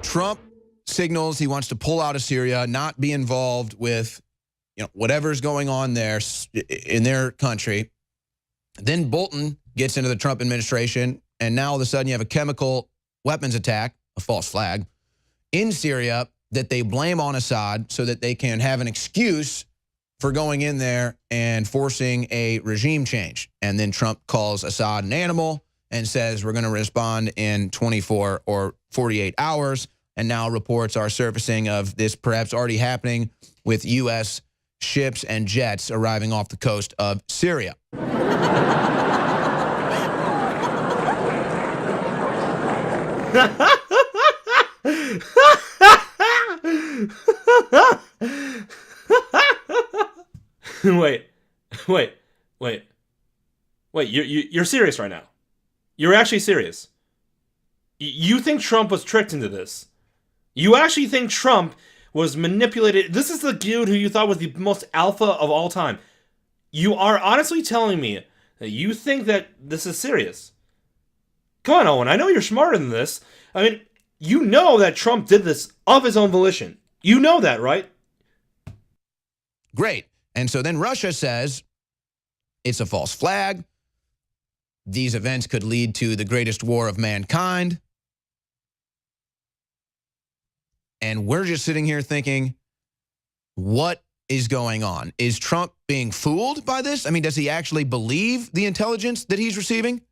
Trump signals he wants to pull out of Syria, not be involved with, whatever's going on there in their country. Then Bolton gets into the Trump administration, and now all of a sudden you have a chemical weapons attack, a false flag, in Syria that they blame on Assad so that they can have an excuse for going in there and forcing a regime change. And then Trump calls Assad an animal and says we're going to respond in 24 or 48 hours. And now reports are surfacing of this perhaps already happening with U.S. ships and jets arriving off the coast of Syria. Wait, you're serious right now? You're actually serious? You think Trump was tricked into this? You actually think Trump was manipulated? This is the dude who you thought was the most alpha of all time. You are honestly telling me that you think that this is serious? Come on, Owen, I know you're smarter than this. I mean, you know that Trump did this of his own volition. You know that, right? Great. And so then Russia says it's a false flag. These events could lead to the greatest war of mankind. And we're just sitting here thinking, what is going on? Is Trump being fooled by this? I mean, does he actually believe the intelligence that he's receiving?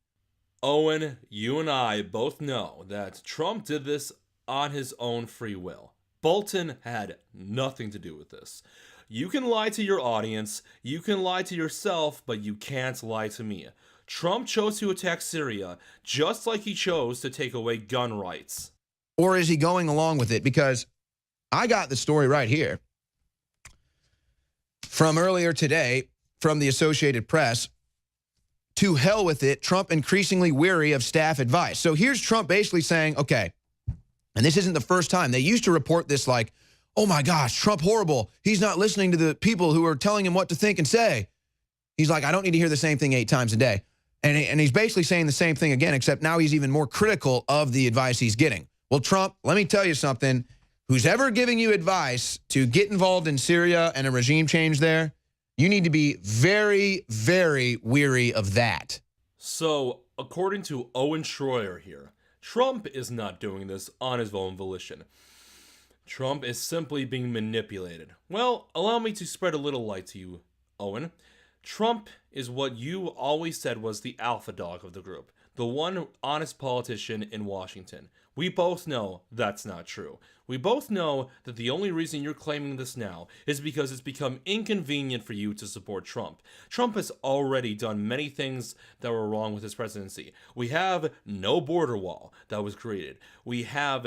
Owen, you and I both know that Trump did this on his own free will. Bolton had nothing to do with this. You can lie to your audience, you can lie to yourself, but you can't lie to me. Trump chose to attack Syria just like he chose to take away gun rights. Or is he going along with it? Because I got the story right here from earlier today from the Associated Press. To hell with it, Trump increasingly weary of staff advice. So here's Trump basically saying, okay, and this isn't the first time. They used to report this like, oh my gosh, Trump horrible. He's not listening to the people who are telling him what to think and say. He's like, I don't need to hear the same thing 8 times a day. And he's basically saying the same thing again, except now he's even more critical of the advice he's getting. Well, Trump, let me tell you something. Who's ever giving you advice to get involved in Syria and a regime change there, you need to be very, very weary of that. So, according to Owen Shroyer here, Trump is not doing this on his own volition. Trump is simply being manipulated. Well, allow me to spread a little light to you, Owen. Trump is what you always said was the alpha dog of the group, the one honest politician in Washington. We both know that's not true. We both know that the only reason you're claiming this now is because it's become inconvenient for you to support Trump. Trump has already done many things that were wrong with his presidency. We have no border wall that was created. We have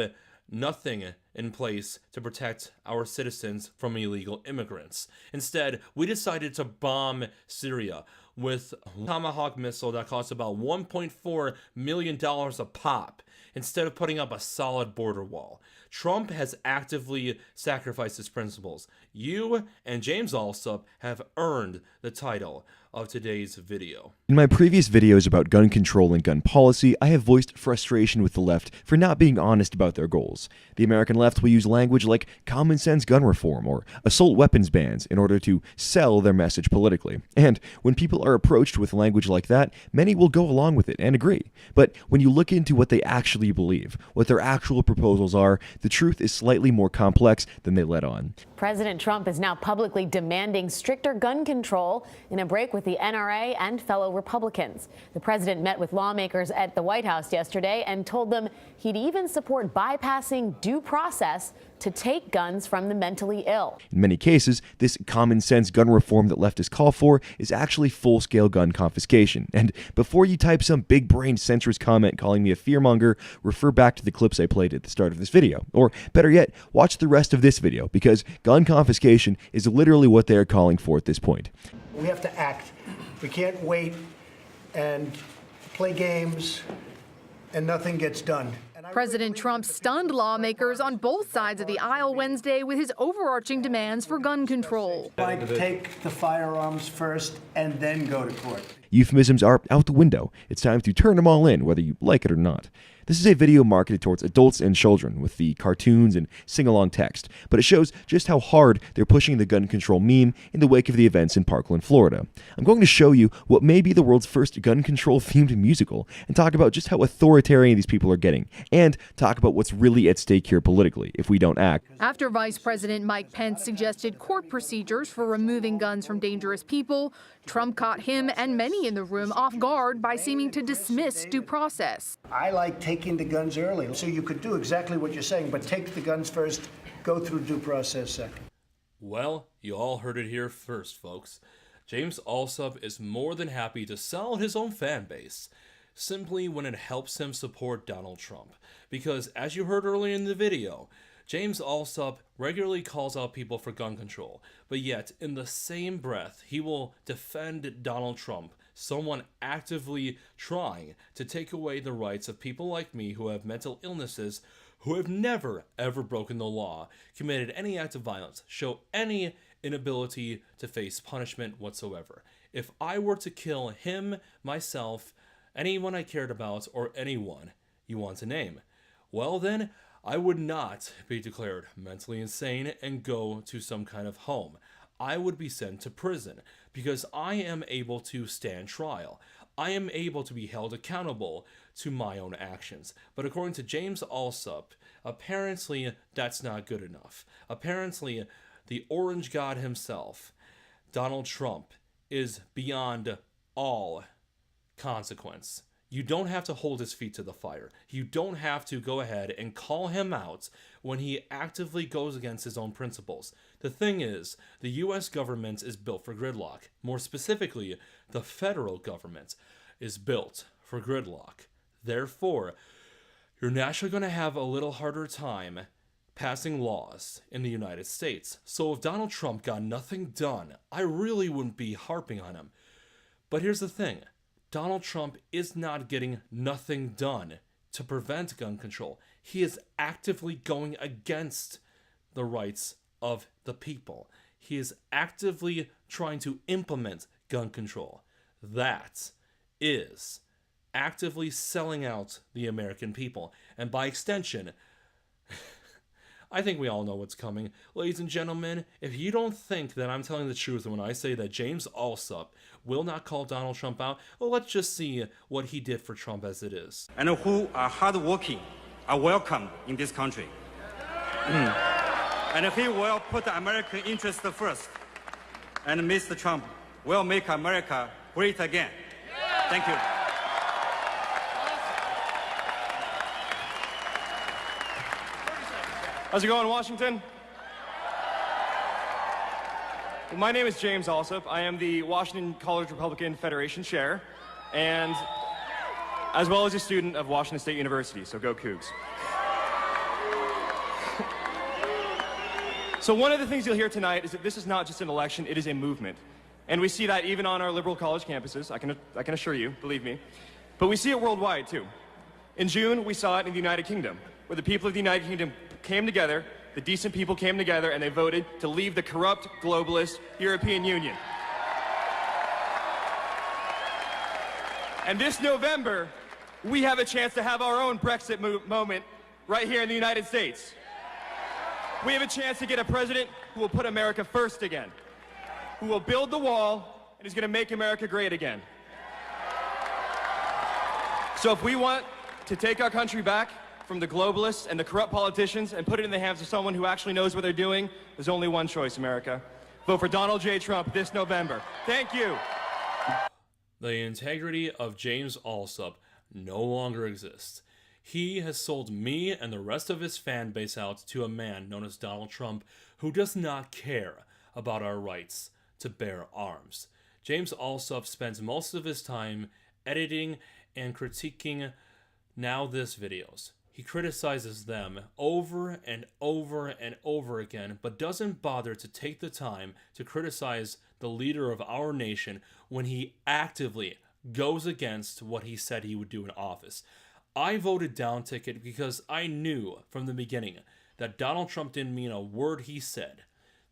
nothing in place to protect our citizens from illegal immigrants. Instead, we decided to bomb Syria with a Tomahawk missile that cost about $1.4 million a pop, instead of putting up a solid border wall. Trump has actively sacrificed his principles. You and James Allsup have earned the title of today's video. In my previous videos about gun control and gun policy, I have voiced frustration with the left for not being honest about their goals. The American left will use language like common sense gun reform or assault weapons bans in order to sell their message politically. And when people are approached with language like that, many will go along with it and agree. But when you look into what they actually believe, what their actual proposals are, the truth is slightly more complex than they let on. President Trump is now publicly demanding stricter gun control in a break with the NRA and fellow Republicans. The president met with lawmakers at the White House yesterday and told them he'd even support bypassing due process to take guns from the mentally ill. In many cases, this common sense gun reform that leftists call for is actually full-scale gun confiscation. And before you type some big-brained centrist comment calling me a fearmonger, refer back to the clips I played at the start of this video. Or better yet, watch the rest of this video, because gun confiscation is literally what they are calling for at this point. We have to act. We can't wait and play games and nothing gets done. President Trump stunned lawmakers on both sides of the aisle Wednesday with his overarching demands for gun control. Like take the firearms first and then go to court. Euphemisms are out the window. It's time to turn them all in, whether you like it or not. This is a video marketed towards adults and children with the cartoons and sing-along text, but it shows just how hard they're pushing the gun control meme in the wake of the events in Parkland, Florida. I'm going to show you what may be the world's first gun control-themed musical and talk about just how authoritarian these people are getting, and talk about what's really at stake here politically if we don't act. After Vice President Mike Pence suggested court procedures for removing guns from dangerous people, Trump caught him and many in the room off guard by seeming to dismiss due process. I like taking the guns early, so you could do exactly what you're saying, but take the guns first, go through due process second. Well, you all heard it here first, folks. James Allsup is more than happy to sell his own fan base, simply when it helps him support Donald Trump. Because, as you heard earlier in the video, James Allsup regularly calls out people for gun control, but yet, in the same breath, he will defend Donald Trump, someone actively trying to take away the rights of people like me who have mental illnesses, who have never, ever broken the law, committed any act of violence, show any inability to face punishment whatsoever. If I were to kill him, myself, anyone I cared about, or anyone you want to name, well then, I would not be declared mentally insane and go to some kind of home. I would be sent to prison because I am able to stand trial. I am able to be held accountable to my own actions. But according to James Allsup, apparently that's not good enough. Apparently, the Orange God himself, Donald Trump, is beyond all consequence. You don't have to hold his feet to the fire. You don't have to go ahead and call him out when he actively goes against his own principles. The thing is, the US government is built for gridlock. More specifically, the federal government is built for gridlock. Therefore, you're naturally going to have a little harder time passing laws in the United States. So if Donald Trump got nothing done, I really wouldn't be harping on him. But here's the thing. Donald Trump is not getting nothing done to prevent gun control. He is actively going against the rights of the people. He is actively trying to implement gun control. That is actively selling out the American people. And by extension, I think we all know what's coming. Ladies and gentlemen, if you don't think that I'm telling the truth when I say that James Allsup will not call Donald Trump out, well, let's just see what he did for Trump as it is. And who are hardworking are welcome in this country. And he will put the American interest first. And Mr. Trump will make America great again. Thank you. How's it going, Washington? Well, my name is James Allsup. I am the Washington College Republican Federation Chair, and as well as a student of Washington State University, so go Cougs. So one of the things you'll hear tonight is that this is not just an election, it is a movement. And we see that even on our liberal college campuses, I can assure you, believe me. But we see it worldwide, too. In June, we saw it in the United Kingdom, where the people of the United Kingdom came together, the decent people came together, and they voted to leave the corrupt, globalist European Union. And this November, we have a chance to have our own Brexit moment right here in the United States. We have a chance to get a president who will put America first again, who will build the wall and is going to make America great again. So if we want to take our country back from the globalists and the corrupt politicians and put it in the hands of someone who actually knows what they're doing, there's only one choice, America. Vote for Donald J. Trump this November. Thank you. The integrity of James Allsup no longer exists. He has sold me and the rest of his fan base out to a man known as Donald Trump who does not care about our rights to bear arms. James Allsup spends most of his time editing and critiquing Now This videos. He criticizes them over and over and over again, but doesn't bother to take the time to criticize the leader of our nation when he actively goes against what he said he would do in office. I voted down ticket because I knew from the beginning that Donald Trump didn't mean a word he said.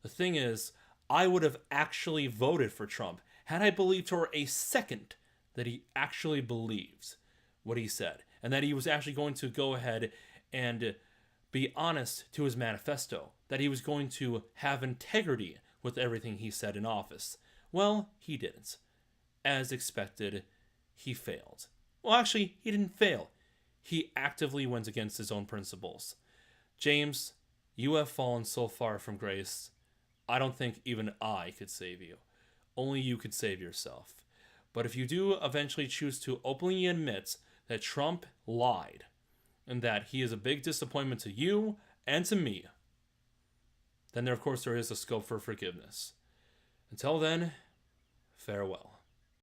The thing is, I would have actually voted for Trump had I believed for a second that he actually believes what he said. and that he was actually going to go ahead and be honest to his manifesto, that he was going to have integrity with everything he said in office. Well, he didn't. As expected, he failed. Well, actually, he didn't fail. He actively went against his own principles. James, you have fallen so far from grace, I don't think even I could save you. Only you could save yourself. But if you do eventually choose to openly admit that Trump lied, and that he is a big disappointment to you and to me, then there, of course, there is a scope for forgiveness. Until then, farewell.